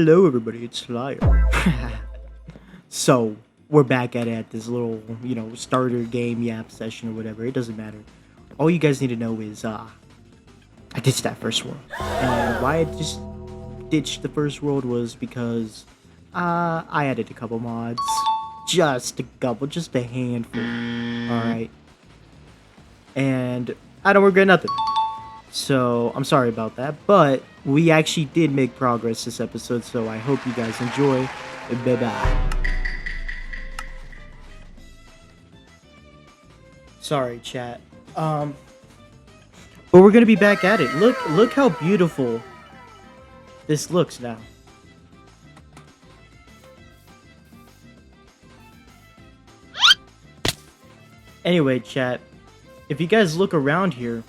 Hello everybody, it's SLYR. So, we're back at this little, starter game yap session or whatever. It doesn't matter. All you guys need to know is, I ditched that first world. And why I just ditched the first world was because, I added a couple mods. Just a couple, just a handful. Alright. And I don't regret nothing. So, I'm sorry about that, but we actually did make progress this episode, so I hope you guys enjoy. Bye-bye. Sorry, chat. But we're gonna be back at it. Look how beautiful this looks now. Anyway, chat, if you guys look around here,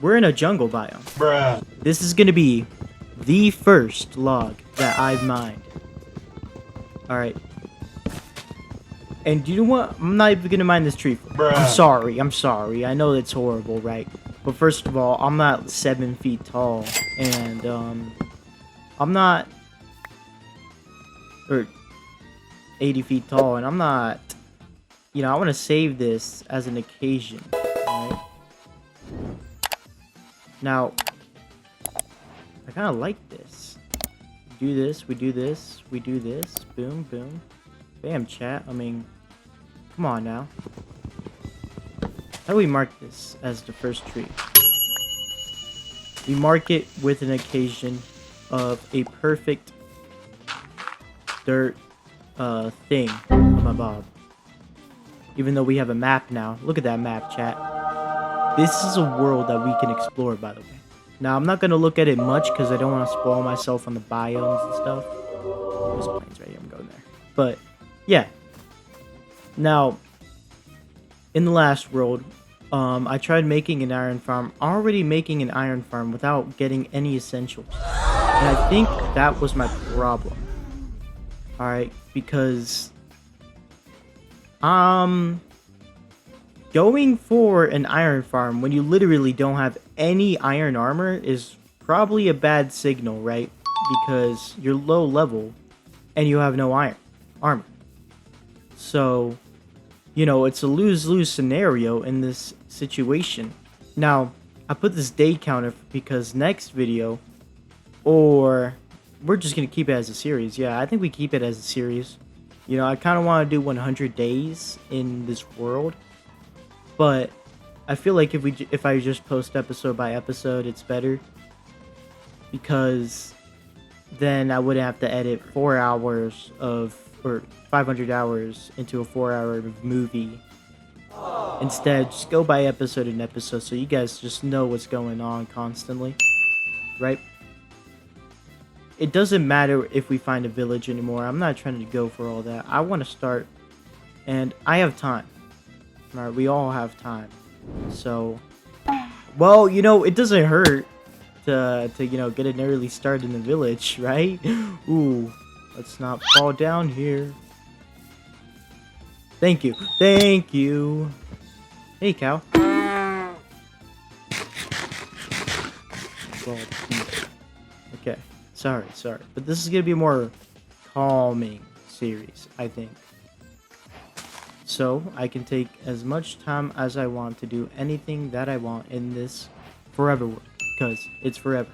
we're in a jungle biome. Bruh. This is gonna be the first log that I've mined. Alright. And you know what? I'm not even gonna mine this tree. Bruh. I'm sorry. I know that's horrible, right? But first of all, I'm not 7 feet tall. And, I'm not... Or 80 feet tall. And I'm not... You know, I want to save this as an occasion. Right? Now, I kind of like this. Do this, we do this, we do this. Boom, boom. Bam, chat. I mean, come on now. How do we mark this as the first tree? We mark it with an occasion of a perfect dirt thing on my bob. Even though we have a map now. Look at that map, chat. This is a world that we can explore, by the way. Now, I'm not going to look at it much because I don't want to spoil myself on the biomes and stuff. There's planes right here. I'm going there. But, yeah. Now, in the last world, I tried making an iron farm. Already making an iron farm without getting any essentials. And I think that was my problem. Alright, because... Going for an iron farm when you literally don't have any iron armor is probably a bad signal, right? Because you're low level and you have no iron armor. So, you know, it's a lose-lose scenario in this situation. Now, I put this day counter because next video, or we're just going to keep it as a series. Yeah, I think we keep it as a series. You know, I kind of want to do 100 days in this world. But I feel like if I just post episode by episode, it's better. Because then I wouldn't have to edit 4 hours of, or 500 hours into a 4-hour movie. Instead, just go by episode and episode so you guys just know what's going on constantly. Right? It doesn't matter if we find a village anymore. I'm not trying to go for all that. I want to start. And I have time. Alright, we all have time. So, well, you know, it doesn't hurt to you know, get an early start in the village, right? Ooh, let's not fall down here. Thank you. Thank you. Hey, cow. Okay, sorry. But this is going to be a more calming series, I think. So, I can take as much time as I want to do anything that I want in this forever world. Because it's forever.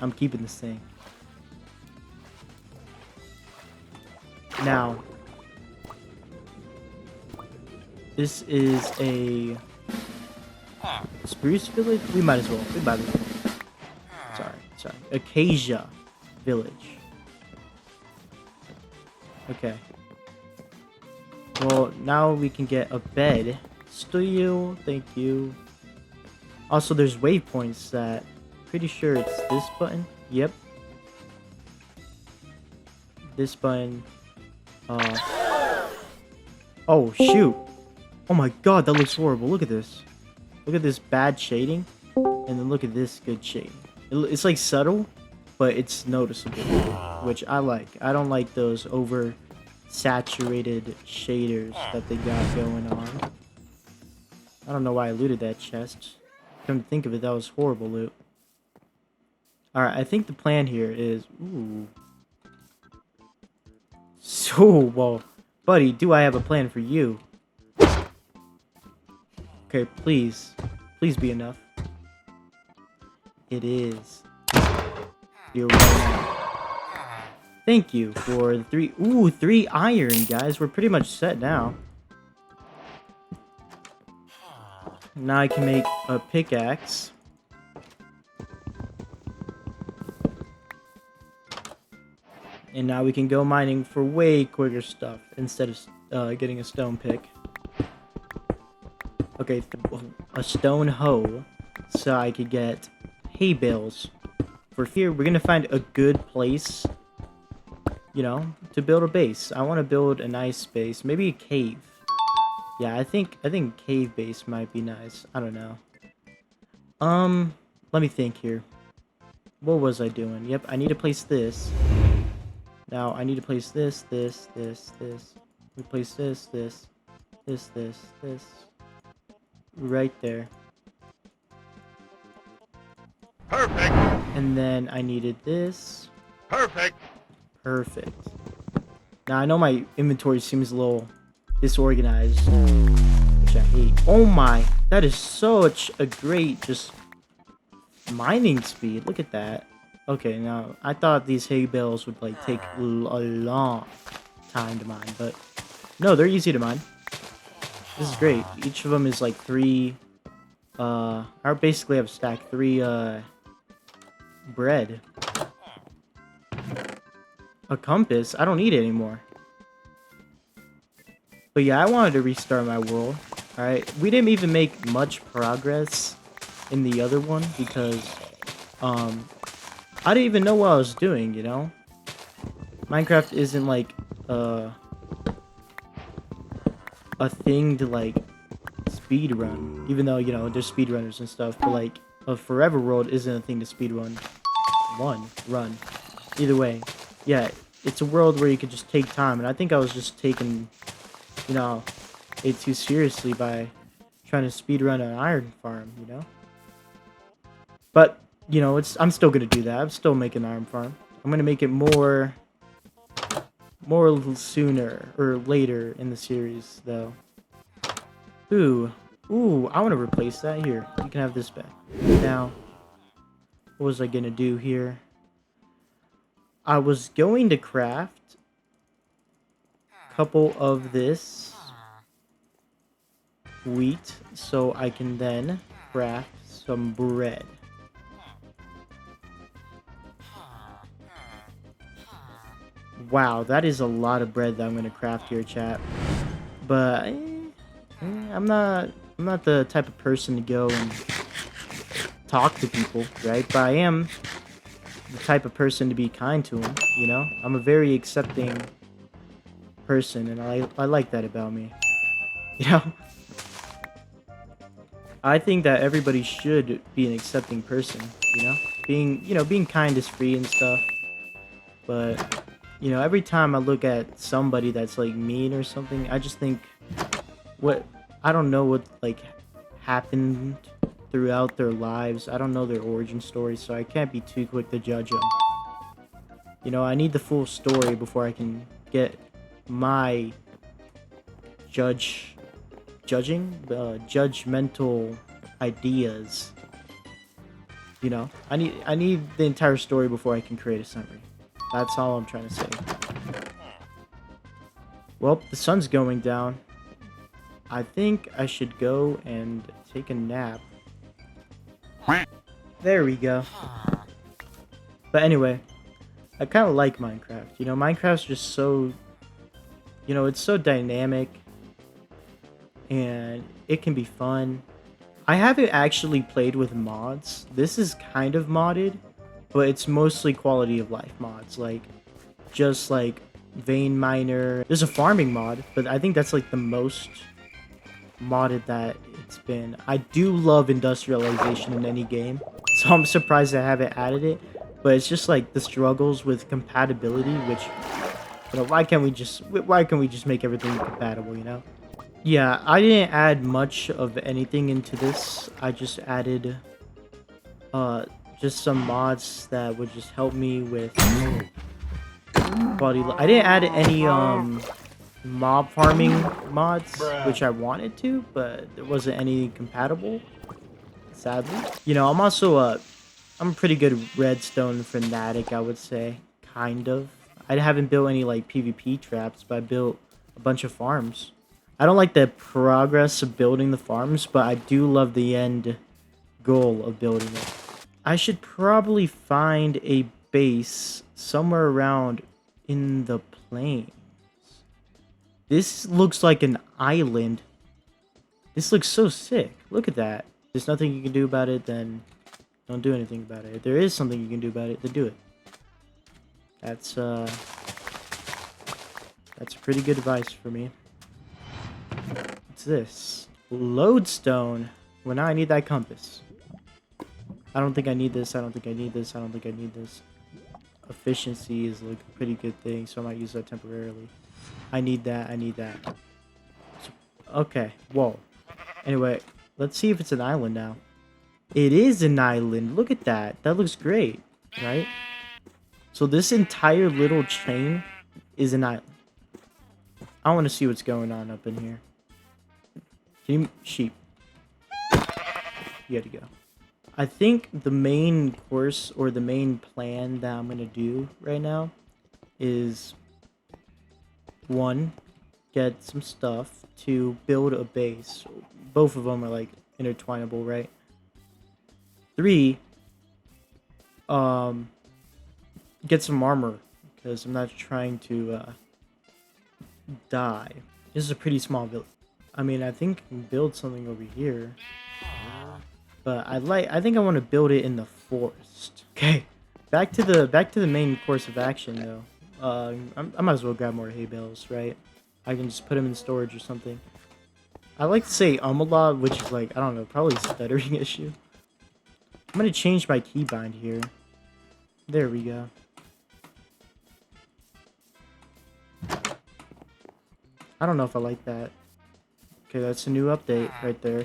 I'm keeping this thing. Now, this is a spruce village? We might as well. Sorry. Acacia village. Okay. Well, now we can get a bed. Studio, thank you. Also, there's waypoints that... Pretty sure it's this button. Yep. This button. Oh, shoot. Oh my god, that looks horrible. Look at this. Look at this bad shading. And then look at this good shading. It's like subtle, but it's noticeable. Which I like. I don't like those over... saturated shaders that they got going on. I don't know why I looted that chest. Come to think of it, that was horrible loot. Alright, I think the plan here is... Ooh. So, well, buddy, do I have a plan for you? Okay, please. Please be enough. It is. You're right. Thank you for the 3... Ooh, 3 iron, guys. We're pretty much set now. Now I can make a pickaxe. And now we can go mining for way quicker stuff instead of getting a stone pick. Okay, a stone hoe, so I could get hay bales. For here, we're gonna find a good place, you know, to build a base. I want to build a nice base, maybe a cave. Yeah, I think cave base might be nice. I don't know. Let me think here. What was I doing? Yep, I need to place this. Now I need to place this. Replace this. Right there. Perfect. And then I needed this. Perfect. Perfect. Now I know my inventory seems a little disorganized, which I hate. Oh my, that is such a great just mining speed. Look at that. Okay, now I thought these hay bales would like take a long time to mine, but no, they're easy to mine. This is great. Each of them is like 3 I basically have stacked 3 bread. A compass? I don't need it anymore. But yeah, I wanted to restart my world. Alright, we didn't even make much progress in the other one because I didn't even know what I was doing, you know? Minecraft isn't like a thing to like speed run, even though, you know, there's speedrunners and stuff, but like a forever world isn't a thing to speed run. Run. Either way, yeah, it's a world where you could just take time, and I think I was just taking, you know, it too seriously by trying to speed run an iron farm, you know? But, you know, I'm still gonna do that. I'm still making an iron farm. I'm gonna make it more sooner or later in the series, though. Ooh, I want to replace that. Here, you can have this back. Now, what was I gonna do here? I was going to craft a couple of this wheat so I can then craft some bread. Wow, that is a lot of bread that I'm gonna craft here, chat. But I'm not the type of person to go and talk to people, right? But I am the type of person to be kind to them, you know? I'm a very accepting person, and I like that about me. You know? I think that everybody should be an accepting person, you know? Being kind is free and stuff. But you know, every time I look at somebody that's like mean or something, I just think I don't know what like happened throughout their lives. I don't know their origin story, so I can't be too quick to judge them. You know, I need the full story before I can get my judgmental ideas. You know, I need the entire story before I can create a summary. That's all I'm trying to say. Well, the sun's going down. I think I should go and take a nap. There we go. But anyway, I kind of like Minecraft. You know, Minecraft's just so... You know, it's so dynamic. And it can be fun. I haven't actually played with mods. This is kind of modded. But it's mostly quality of life mods, like, just like vein miner. There's a farming mod, but I think that's like the most modded that it's been. I do love industrialization in any game, so I'm surprised I haven't added it. But it's just like the struggles with compatibility, which, you know, why can't we just make everything compatible, you know? Yeah, I didn't add much of anything into this. I just added just some mods that would just help me with quality. I didn't add any mob farming mods, which I wanted to, but there wasn't any compatible, sadly. You know, I'm also I'm a pretty good redstone fanatic, I would say, kind of. I haven't built any like PvP traps, but I built a bunch of farms. I don't like the progress of building the farms, but I do love the end goal of building it. I should probably find a base somewhere around in the plains. This looks like an island. This looks so sick. Look at that. There's nothing you can do about it, then don't do anything about it. If there is something you can do about it, then do it. That's pretty good advice for me. What's this? Lodestone. Well, now I need that compass. I don't think I need this. I don't think I need this. I don't think I need this. Efficiency is like a pretty good thing, so I might use that temporarily. I need that. I need that. Okay. Whoa. Anyway, let's see if it's an island now. It is an island. Look at that. That looks great, right? So this entire little chain is an island. I want to see what's going on up in here. Can you... Sheep. You gotta go. I think the main course or the main plan that I'm gonna do right now is 1, get some stuff, 2, build a base. Both of them are like intertwinable, right? 3, get some armor because I'm not trying to die. This is a pretty small village. I mean, I think I can build something over here. But I think I want to build it in the forest. Okay, back to the main course of action though. I might as well grab more hay bales, right? I can just put them in storage or something. I like to say a lot, which is like, I don't know, probably a stuttering issue. I'm gonna change my keybind here. There we go. I don't know if I like that. Okay, that's a new update right there.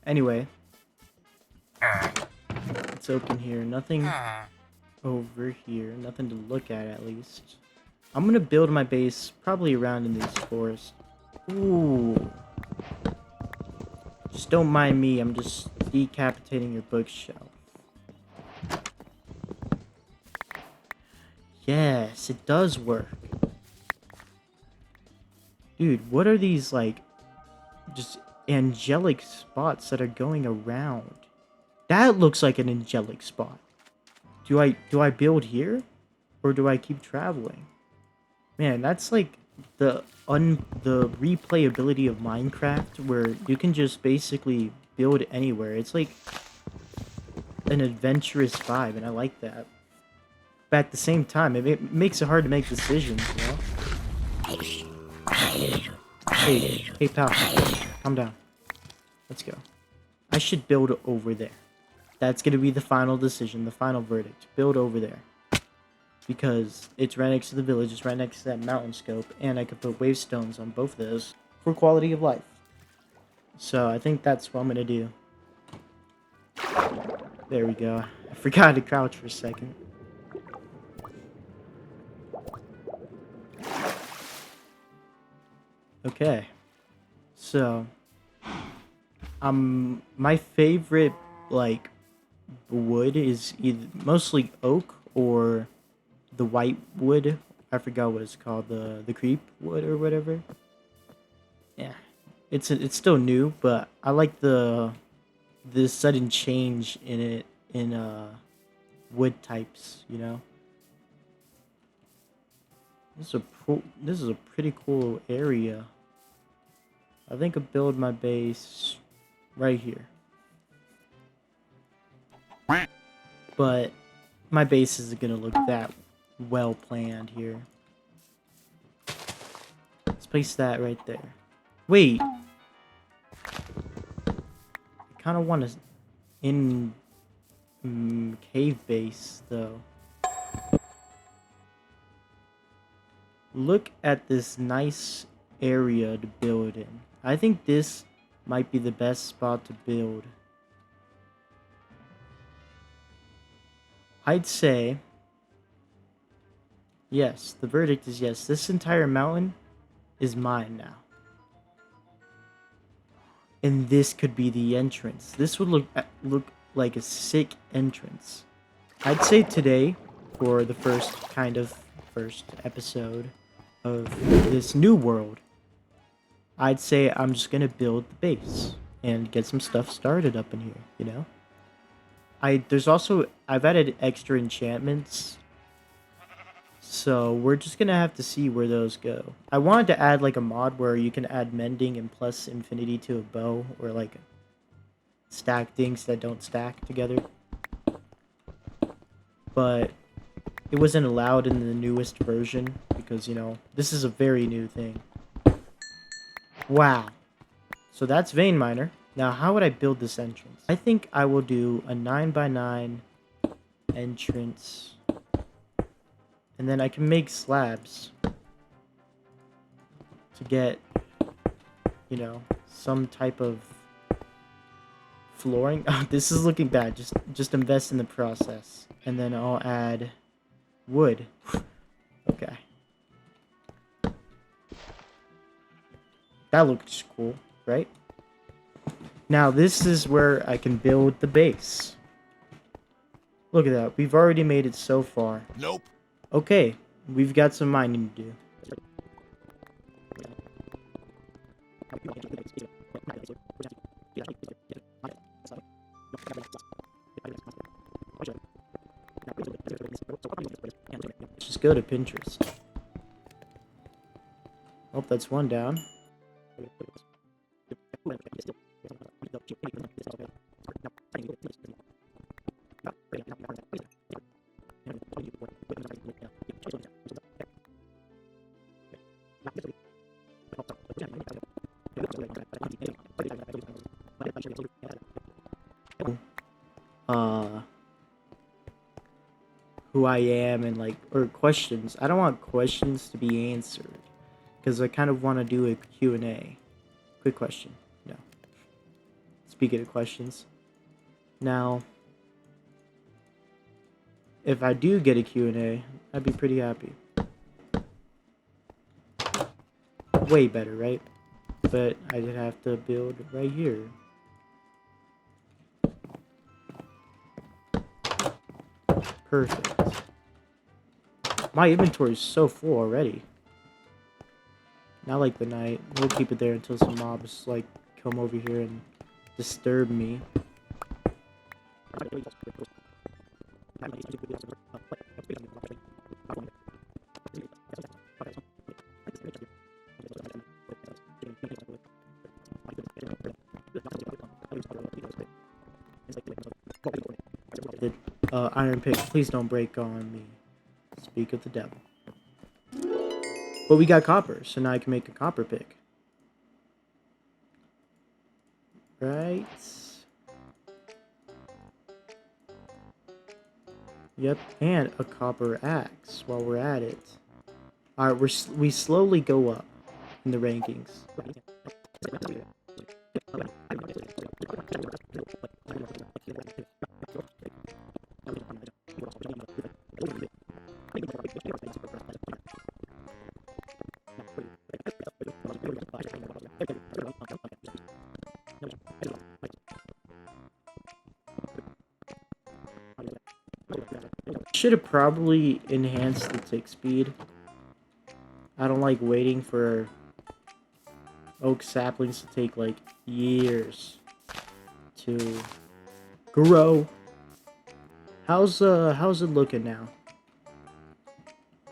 Anyway, it's open here. Nothing over here. Nothing to look at least. I'm gonna build my base probably around in this forest. Ooh. Just don't mind me. I'm just decapitating your bookshelf. Yes, it does work. Dude, what are these like just angelic spots that are going around? That looks like an angelic spot. Do I build here or do I keep traveling? Man, that's like the replayability of Minecraft where you can just basically build anywhere. It's like an adventurous vibe and I like that. But at the same time, it makes it hard to make decisions, you know? Hey pal, calm down. Let's go. I should build over there. That's gonna be the final decision, the final verdict. Build over there. Because it's right next to the village, it's right next to that mountain scope, and I could put wave stones on both of those for quality of life. So I think that's what I'm gonna do. There we go. I forgot to crouch for a second. Okay. So my favorite like wood is either mostly oak or the white wood. I forgot what it's called, the creep wood or whatever. Yeah, it's still new, but I like the sudden change in it in wood types. You know, this is a pretty cool area. I think I'll build my base right here. But my base isn't gonna look that well planned here. Let's place that right there. Wait. I kind of want to cave base though. Look at this nice area to build in. I think this might be the best spot to build. I'd say yes. The verdict is yes. This entire mountain is mine now. And this could be the entrance. This would look like a sick entrance. I'd say today, for the first episode of this new world, I'd say I'm just gonna build the base and get some stuff started up in here, you know? I've added extra enchantments, so we're just gonna have to see where those go. I wanted to add like a mod where you can add mending and plus infinity to a bow, or like stack things that don't stack together. But it wasn't allowed in the newest version because, you know, this is a very new thing. Wow. So that's Vein Miner. Now, how would I build this entrance? I think I will do a 9x9 entrance. And then I can make slabs to get, you know, some type of flooring. Oh, this is looking bad. Just invest in the process. And then I'll add wood. Okay. That looks cool, right? Now, this is where I can build the base. Look at that. We've already made it so far. Nope. Okay. We've got some mining to do. Let's just go to Pinterest. Oh, that's one down. Who I am and like, or questions. I don't want questions to be answered because I kind of want to do a Q&A. Quick question. No. Speaking of questions. Now, if I do get a Q&A, I'd be pretty happy. Way better, right? But I did have to build right here. Perfect. My inventory is so full already. Not like the night. We'll keep it there until some mobs like come over here and disturb me. Iron pick, please don't break on me. Speak of the devil. But we got copper, so now I can make a copper pick. Right. Yep, and a copper axe while we're at it. Alright, we slowly go up in the rankings. Should have probably enhanced the tick speed. I don't like waiting for oak saplings to take like years to grow. How's it looking now?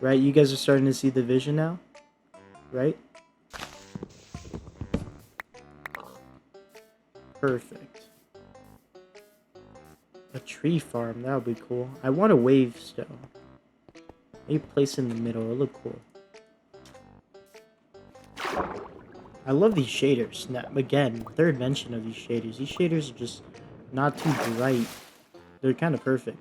Right, you guys are starting to see the vision now, right? Perfect. A tree farm, that would be cool. I want a wavestone. Maybe place in the middle, it'll look cool. I love these shaders. Now, again, third mention of these shaders. These shaders are just not too bright. They're kind of perfect.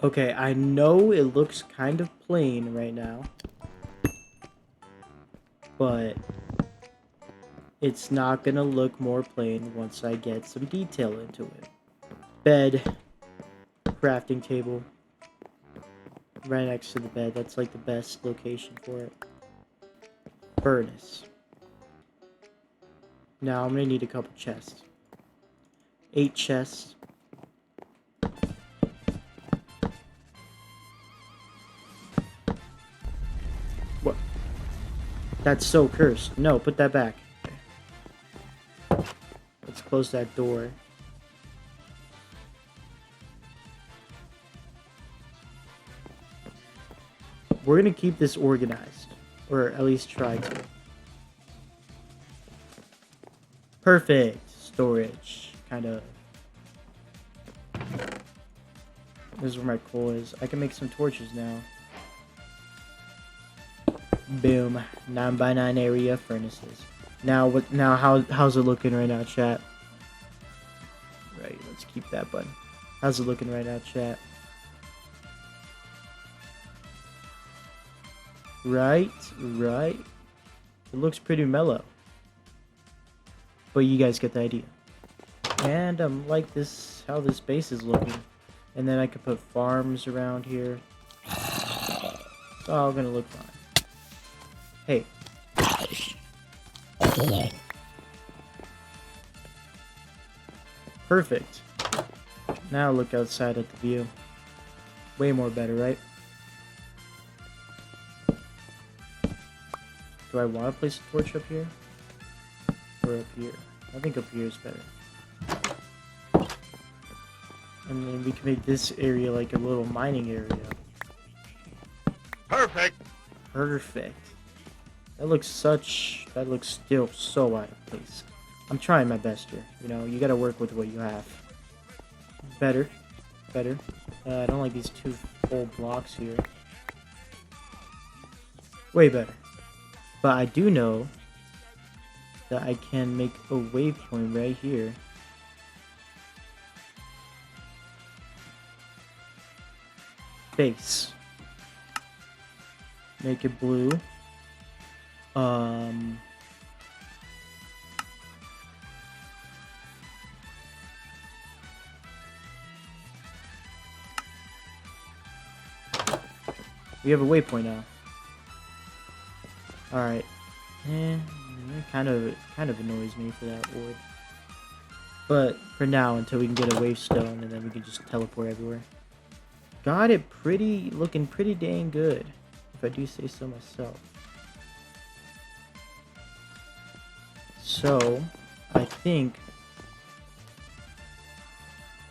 Okay, I know it looks kind of plain right now, but it's not gonna look more plain once I get some detail into it. Bed, crafting table, right next to the bed. That's like the best location for it. Furnace. Now I'm gonna need a couple chests. 8 chests. What? That's so cursed. No, put that back. Okay. Let's close that door. We're gonna keep this organized. Or at least try to. Perfect. Storage. Kind of. This is where my coal is. I can make some torches now. Boom. 9x9 area furnaces. Now what? Now how's it looking right now, chat? Right. Let's keep that button. How's it looking right now, chat? Right. Right. It looks pretty mellow. But you guys get the idea. And like this, how this base is looking. And then I could put farms around here. It's all gonna look fine. Hey. Perfect. Now look outside at the view. Way more better, right? Do I want to place a torch up here? Or up here? I think up here is better. And then we can make this area like a little mining area. Perfect. Perfect. That looks still so out of place. I'm trying my best here. You know, you gotta work with what you have. Better. Better. I don't like these 2 full blocks here. Way better. But I do know that I can make a waypoint right here. Base. Make it blue. We have a waypoint now. Alright. It kind of annoys me for that orb. But for now, until we can get a wavestone, and then we can just teleport everywhere. Got it looking pretty dang good, if I do say so myself. So, I think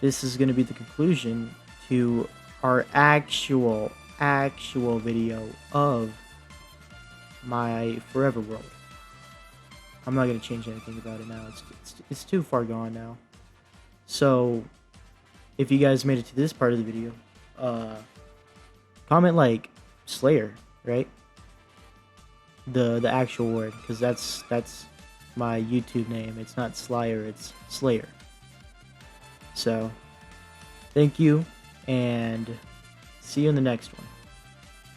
this is going to be the conclusion to our actual video of my forever world. I'm not going to change anything about it now. It's too far gone now. So, if you guys made it to this part of the video, comment like SLYR, right? The actual word, because that's my YouTube name. It's not SLYR, it's SLYR. So, thank you, and see you in the next one.